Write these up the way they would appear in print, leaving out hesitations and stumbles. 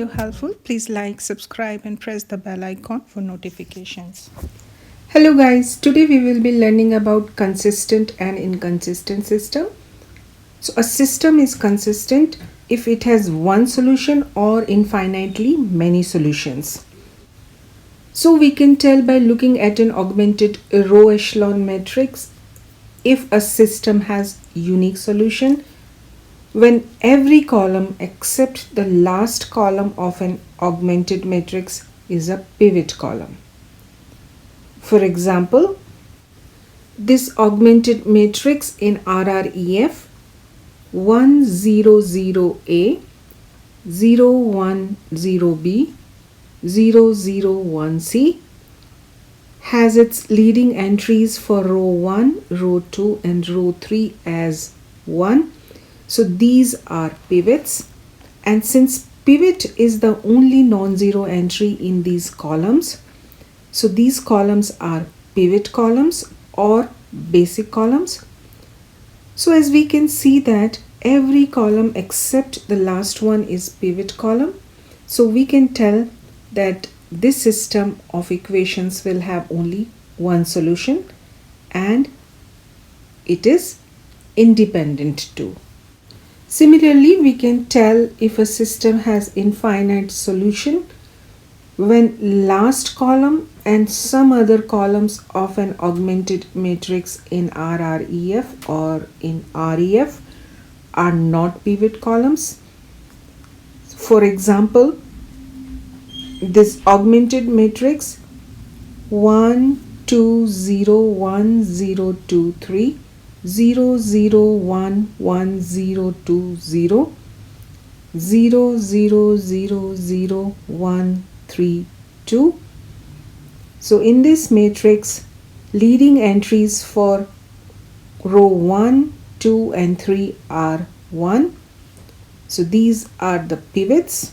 video helpful, please like, subscribe and press the bell icon for notifications. Hello guys, today we will be learning about consistent and inconsistent system. So a system is consistent if it has one solution or infinitely many solutions. So we can tell by looking at an augmented row echelon matrix if a system has unique solution when every column except the last column of an augmented matrix is a pivot column. For example, this augmented matrix in Rref 100A, 010B, 001C has its leading entries for row 1, row 2 and row 3 as 1. So these are pivots, and since pivot is the only non-zero entry in these columns, so these columns are pivot columns or basic columns. So as we can see that every column except the last one is pivot column, so we can tell that this system of equations will have only one solution and it is independent too. Similarly, we can tell if a system has infinite solution when last column and some other columns of an augmented matrix in Rref or in Rref are not pivot columns. For example, this augmented matrix 1 2 0 1 0 2 3 0 0 1 1 0 2 0 0 0 0 0 1 3 2. So in this matrix, leading entries for row 1, 2 and 3 are 1. So these are the pivots,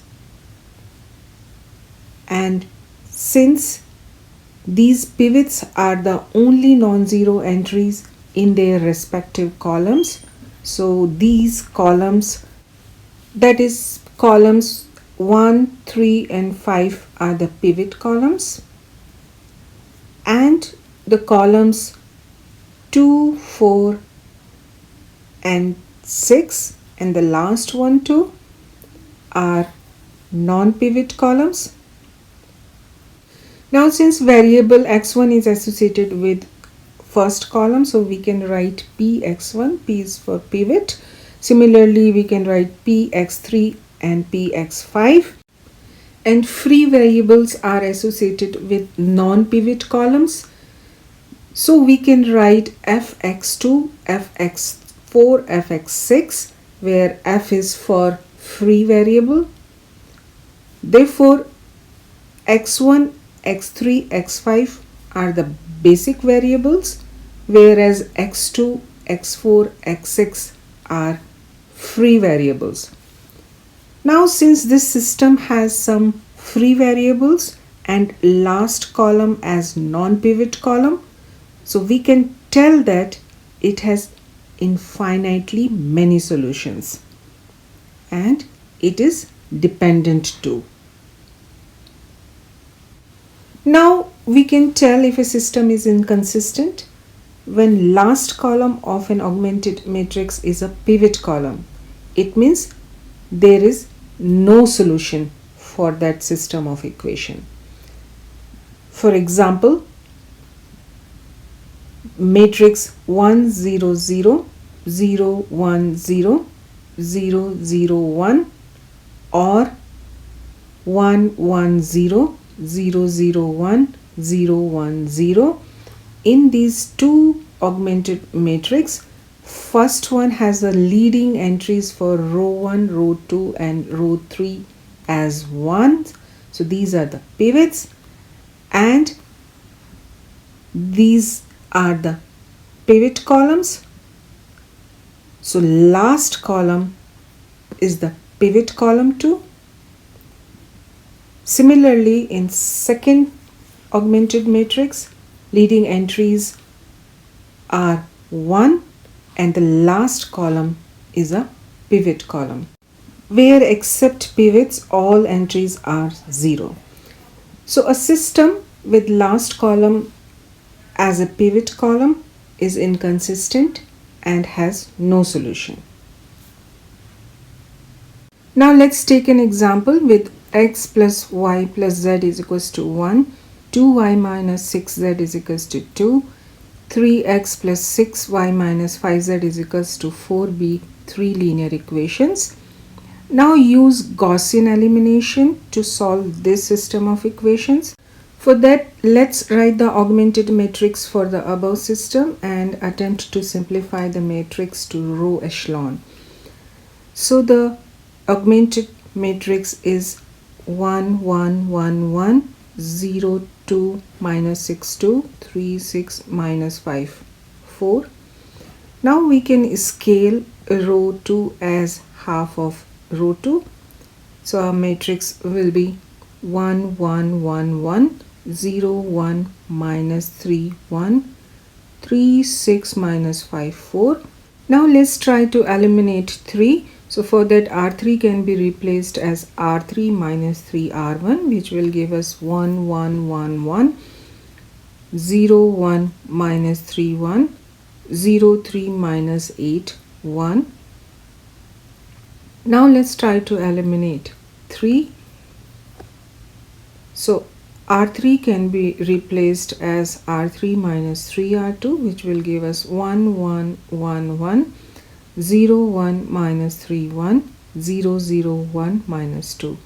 and since these pivots are the only non-zero entries in their respective columns, so these columns, that is columns 1, 3 and 5 are the pivot columns, and the columns 2, 4 and 6 and the last one too are non-pivot columns. Now since variable x1 is associated with first column, so we can write px1, p is for pivot. Similarly, we can write px3 and px5, and free variables are associated with non-pivot columns, so we can write fx2, fx4, fx6 where f is for free variable. Therefore x1, x3, x5 are the basic variables, whereas x2, x4, x6 are free variables. Now since this system has some free variables and last column as non-pivot column, so we can tell that it has infinitely many solutions and it is dependent too. Now we can tell if a system is inconsistent when last column of an augmented matrix is a pivot column. It means there is no solution for that system of equation. For example, matrix 1 0 0 0 1 0 0 0 1 or 1 1 0 0 0 1 0 1 0. In these two augmented matrix, first one has the leading entries for row 1, row 2 and row 3 as 1. So these are the pivots, and these are the pivot columns. So last column is the pivot column too. Similarly, in second augmented matrix, leading entries are 1 and the last column is a pivot column. where except pivots all entries are 0. So a system with last column as a pivot column is inconsistent and has no solution. Now let's take an example with x plus y plus z is equals to 1, 2y minus 6z is equals to 2, 3x plus 6y minus 5z is equals to 4b, 3 linear equations. Now use Gaussian elimination to solve this system of equations. For that, let's write the augmented matrix for the above system and attempt to simplify the matrix to row echelon. So the augmented matrix is 1 1 1 1 0 2 minus 6 2 3 6 minus 5 4. Now we can scale row 2 as half of row 2. So our matrix will be 1 1 1 1 0 1 minus 3 1 3 6 minus 5 4. Now let's try to eliminate 3. So for that, R3 can be replaced as R3 minus 3R1, which will give us 1 1 1 1 0 1 minus 3 1 0 3 minus 8 1. Now let's try to eliminate 3. So R3 can be replaced as R3 minus 3R2, which will give us 1 1 1 1 0 1 minus 3 1 0 0 1 minus 2.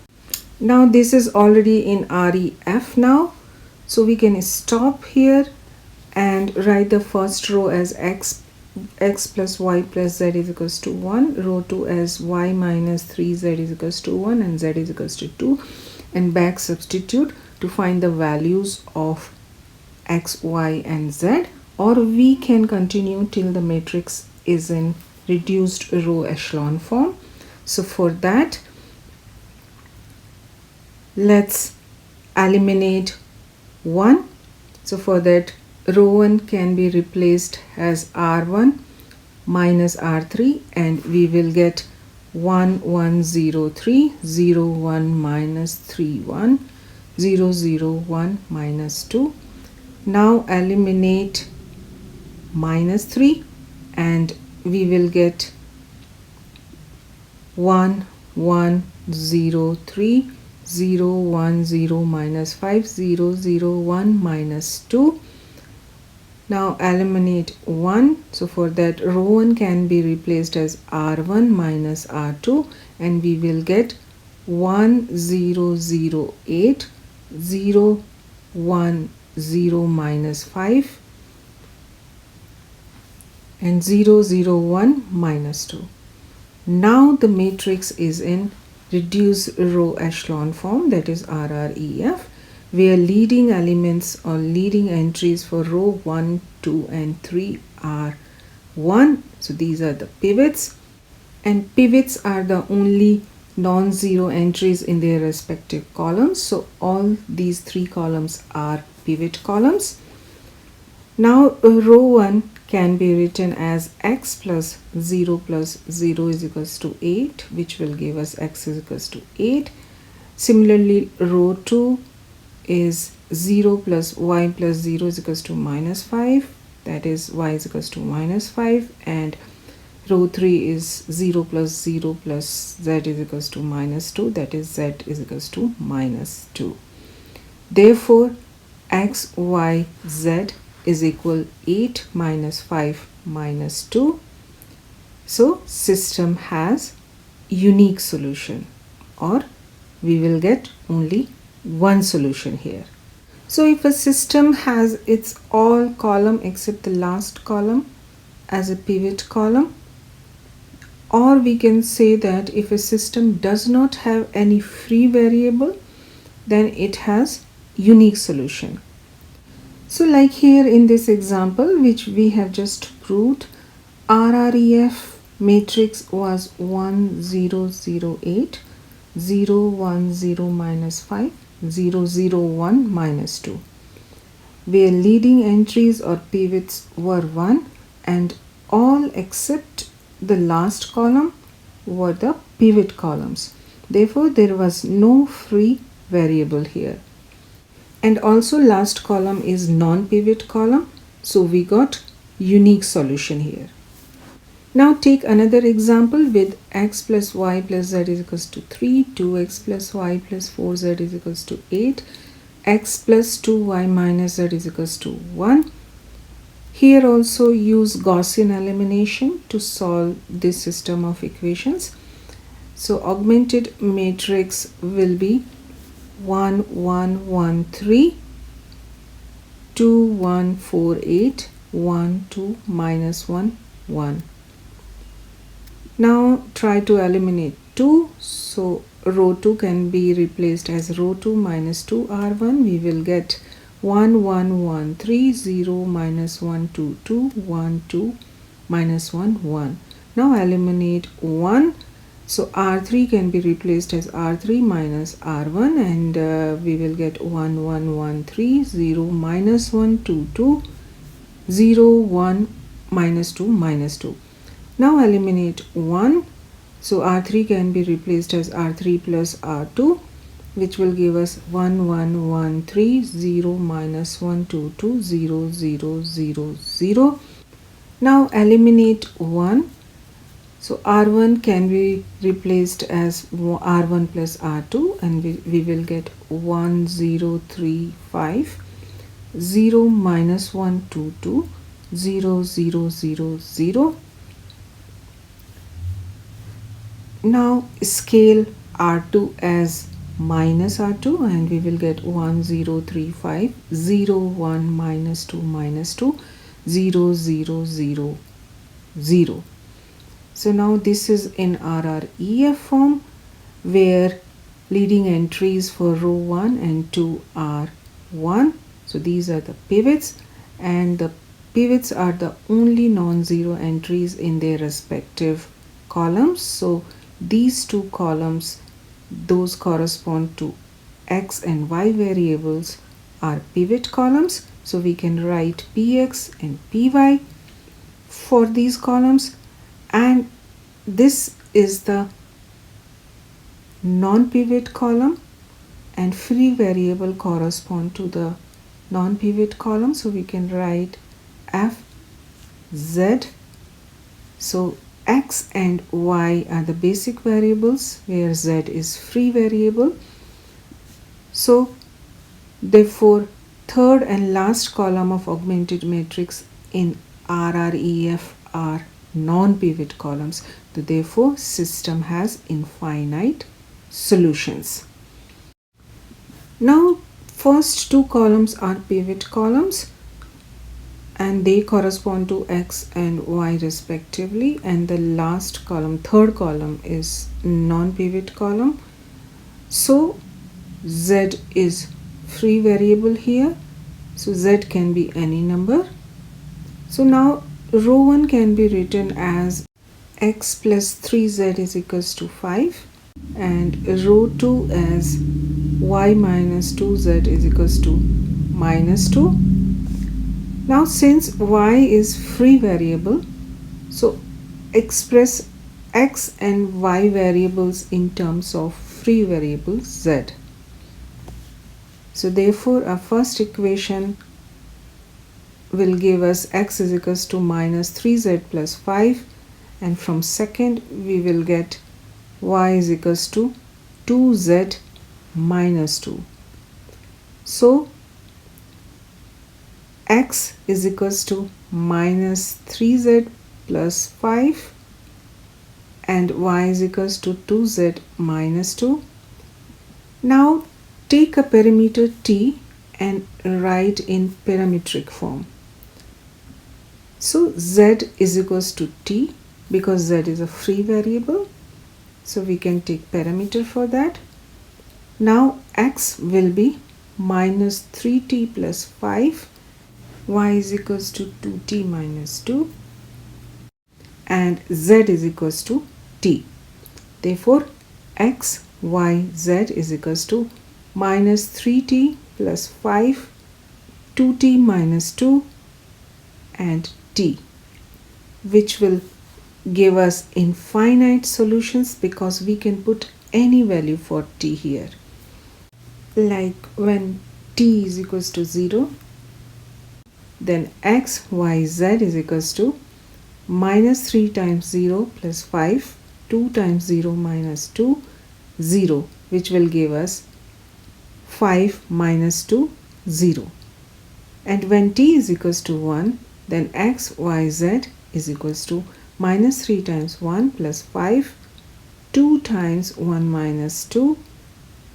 Now this is already in Rref now, so we can stop here and write the first row as x plus y plus z is equals to 1, row 2 as y minus 3z is equals to 1 and z is equals to 2, and back substitute to find the values of x, y and z, or we can continue till the matrix is in reduced row echelon form. So for that, let's eliminate 1. So for that, row 1 can be replaced as R1 minus R3 and we will get 1 1 0 3 0 1 minus 3 1 0 0 1 minus 2. Now eliminate minus 3 and we will get 1 1 0 3 0 1 0 minus 5 0 0 1 minus 2. Now eliminate 1. So for that, row 1 can be replaced as R1 minus R2 and we will get 1 0 0 8 0 1 0 minus 5 and 0 0 1 minus 2. Now the matrix is in reduced row echelon form, that is RREF, where leading elements or leading entries for row 1, 2 and 3 are 1. So these are the pivots, and pivots are the only non-zero entries in their respective columns. So all these 3 columns are pivot columns. Now row 1 can be written as x plus 0 is equals to 8, which will give us x is equals to 8. Similarly, row 2 is 0 plus y plus 0 is equals to minus 5, that is y is equals to minus 5, and row 3 is 0 plus z is equals to minus 2, that is z is equals to minus 2. Therefore, x, y, z is equal 8 minus 5 minus 2. So system has unique solution, or we will get only one solution here. So if a system has its all column except the last column as a pivot column, or we can say that if a system does not have any free variable, then it has unique solution. So like here in this example which we have just proved, RREF matrix was 1 0 0 8 0 1 0 minus 5 0 0 1 minus 2, where leading entries or pivots were 1 and all except the last column were the pivot columns. Therefore, there was no free variable here. And also last column is non-pivot column. So we got unique solution here. Now take another example with x plus y plus z is equals to 3, 2x plus y plus 4z is equals to 8, x plus 2y minus z is equals to 1. Here also use Gaussian elimination to solve this system of equations. So augmented matrix will be 1 1 1 3, 2 1 4 8, 1 2 minus 1 1. Now try to eliminate 2. So row 2 can be replaced as row 2 minus 2 r1. We will get 1 1 1 3 0 minus 1 2 2 1 2 minus 1 1. Now eliminate 1. So r3 can be replaced as r3 minus r1, and we will get 1 1 1 3 0 minus 1 2 2 0 1 minus 2 minus 2. Now eliminate 1. So r3 can be replaced as r3 plus r2, which will give us 1 1 1 3 0 minus 1 2 2 0 0 0 0. Now eliminate 1. So r1 can be replaced as r1 plus r2, and we will get 1 0 3 5 0 minus 1 2 2 0 0 0 0. Now scale r2 as minus r2, and we will get 1 0 3 5 0 1 minus 2 minus 2 0 0 0 0. So now this is in RREF form, where leading entries for row 1 and 2 are 1. So these are the pivots, and the pivots are the only non-zero entries in their respective columns. So these two columns, those correspond to x and y variables, are pivot columns. So we can write px and py for these columns, and this is the non-pivot column, and free variable correspond to the non-pivot column. So we can write f z. So x and y are the basic variables, where z is free variable. So therefore third and last column of augmented matrix in RREF are non-pivot columns. So therefore system has infinite solutions. Now first two columns are pivot columns, and they correspond to x and y respectively, and the last column, third column, is non-pivot column. So z is free variable here, so z can be any number. So now row 1 can be written as x plus 3z is equals to 5, and row 2 as y minus 2z is equals to minus 2. Now since y is free variable, so express x and y variables in terms of free variable z. So therefore our first equation will give us x is equals to minus 3z plus 5, and from second we will get y is equals to 2z minus 2. So x is equals to minus 3z plus 5, and y is equals to 2z minus 2. Now take a parameter t and write in parametric form. So z is equals to t, because z is a free variable, so we can take parameter for that. Now x will be minus 3t plus 5, y is equals to 2t minus 2, and z is equals to t. Therefore x, y, z is equals to minus 3t plus 5, 2t minus 2, and t, which will give us infinite solutions because we can put any value for t here. Like when t is equals to 0, then x, y, z is equals to minus 3 times 0 plus 5, 2 times 0 minus 2, 0, which will give us 5 minus 2, 0. And when t is equals to 1, then x, y, z is equals to minus 3 times 1 plus 5, 2 times 1 minus 2,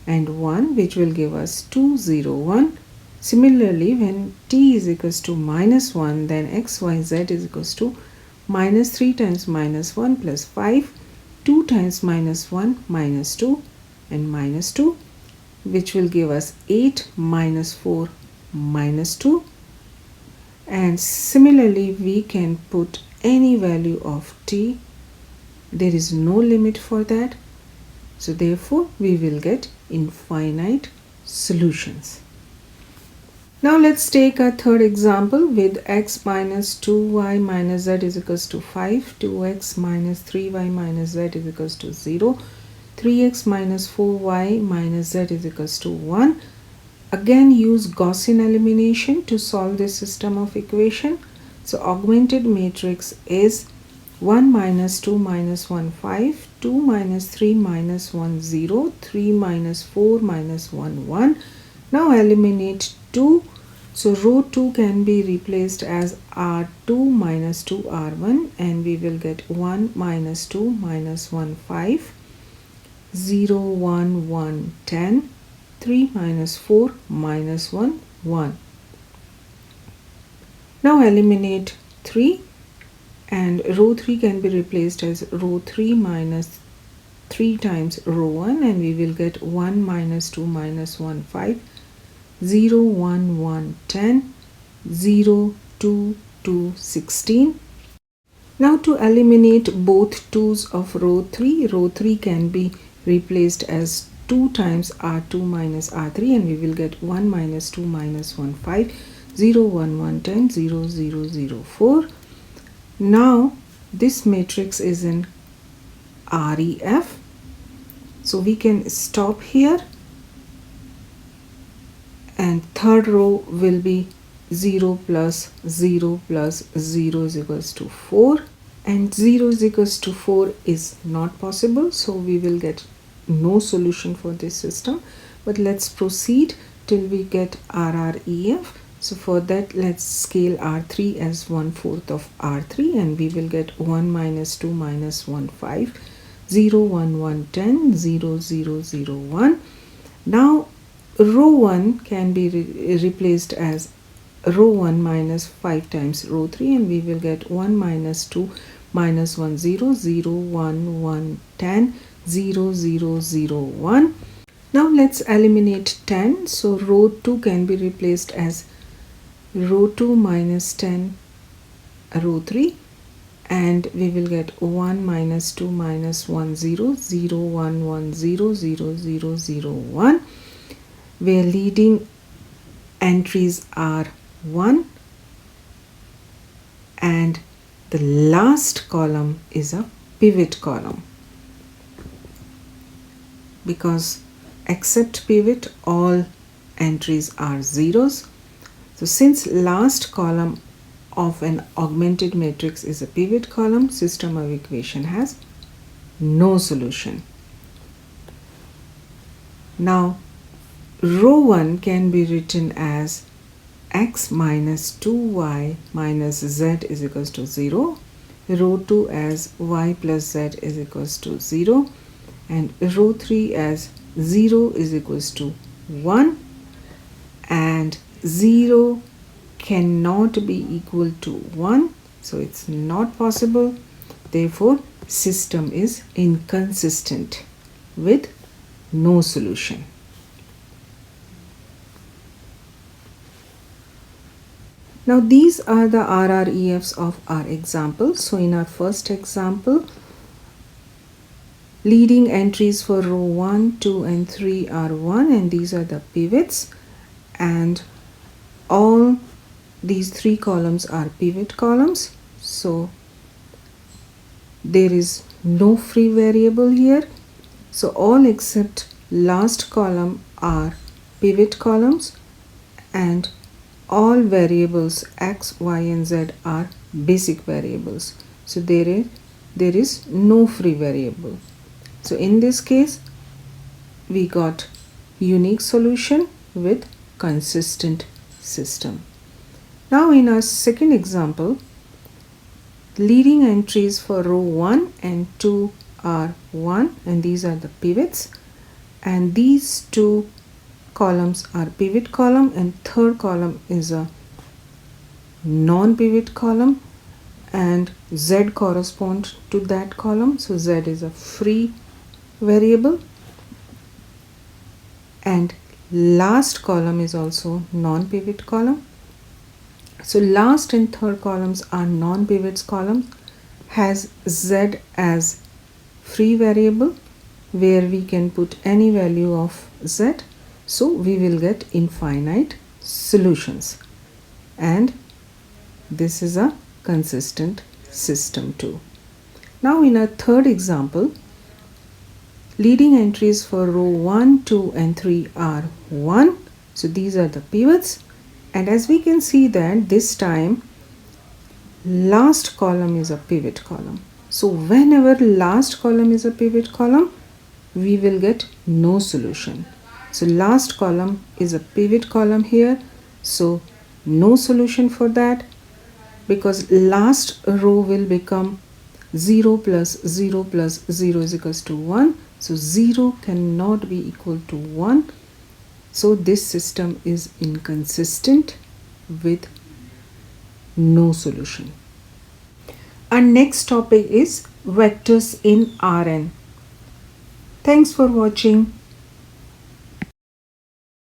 and 1, which will give us 2, 0, 1. Similarly, when t is equals to minus 1, then x, y, z is equals to minus 3 times minus 1 plus 5, 2 times minus 1 minus 2, and minus 2, which will give us 8 minus 4 minus 2. And similarly, we can put any value of t. There is no limit for that. So therefore, we will get infinite solutions. Now let's take a third example with x minus 2y minus z is equals to 5, 2x minus 3y minus z is equals to 0, 3x minus 4y minus z is equals to 1. Again, use Gaussian elimination to solve this system of equation. So augmented matrix is 1 minus 2 minus 1 5, 2 minus 3 minus 1 0, 3 minus 4 minus 1 1. Now eliminate 2. So row 2 can be replaced as r2 minus 2 r1, and we will get 1 minus 2 minus 1 5, 0 1 1 10, 3 minus 4 minus 1 1. Now eliminate 3, and row 3 can be replaced as row 3 minus 3 times row 1, and we will get 1 minus 2 minus 1 5, 0 1 1 10, 0 2 2 16. Now to eliminate both 2's of row 3 can be replaced as 2 times r2 minus r3, and we will get 1 minus 2 minus 1 5, 0 1 1 10, 0 0 0 4. Now this matrix is in Rref, so we can stop here, and third row will be 0 plus 0 plus 0 is equals to 4, and 0 is equals to 4 is not possible, so we will get no solution for this system. But let's proceed till we get Rref. So for that, let's scale R3 as 1/4 of R3, and we will get 1 minus 2 minus 1 5, 0 1 1 10, 0 0 0 1. Now row 1 can be replaced as row 1 minus 5 times row 3, and we will get 1 minus 2 minus 1 0, 0 1 1 10, 0 0 0 1. Now let's eliminate 10. So row 2 can be replaced as row 2 minus 10 row 3, and we will get 1 minus 2 minus 1 0, 0 1 1 0, 0 0 0 1, where leading entries are 1, and the last column is a pivot column, because except pivot all entries are zeros. So since last column of an augmented matrix is a pivot column, system of equation has no solution. Now row 1 can be written as x minus 2y minus z is equals to 0, row 2 as y plus z is equals to 0, and row 3 as 0 is equals to 1, and 0 cannot be equal to 1, so it's not possible. Therefore system is inconsistent with no solution. Now these are the Rrefs of our example. So in our first example, leading entries for row 1, 2 and 3 are 1, and these are the pivots, and all these 3 columns are pivot columns. So there is no free variable here. So all except last column are pivot columns, and all variables x, y and z are basic variables. So there is no free variable. So in this case we got unique solution with consistent system. Now in our second example, leading entries for row 1 and 2 are 1, and these are the pivots, and these two columns are pivot column, and third column is a non-pivot column, and z corresponds to that column. So z is a free variable, and last column is also non-pivot column. So last and third columns are non-pivots column, has z as free variable where we can put any value of z. So we will get infinite solutions, and this is a consistent system too. Now in our third example, leading entries for row 1, 2 and 3 are 1. So these are the pivots, and as we can see that this time last column is a pivot column. So whenever last column is a pivot column, we will get no solution. So last column is a pivot column here, so no solution for that, because last row will become 0 plus 0 plus 0 is equals to 1. So 0 cannot be equal to 1. So this system is inconsistent with no solution. Our next topic is vectors in Rn. Thanks for watching.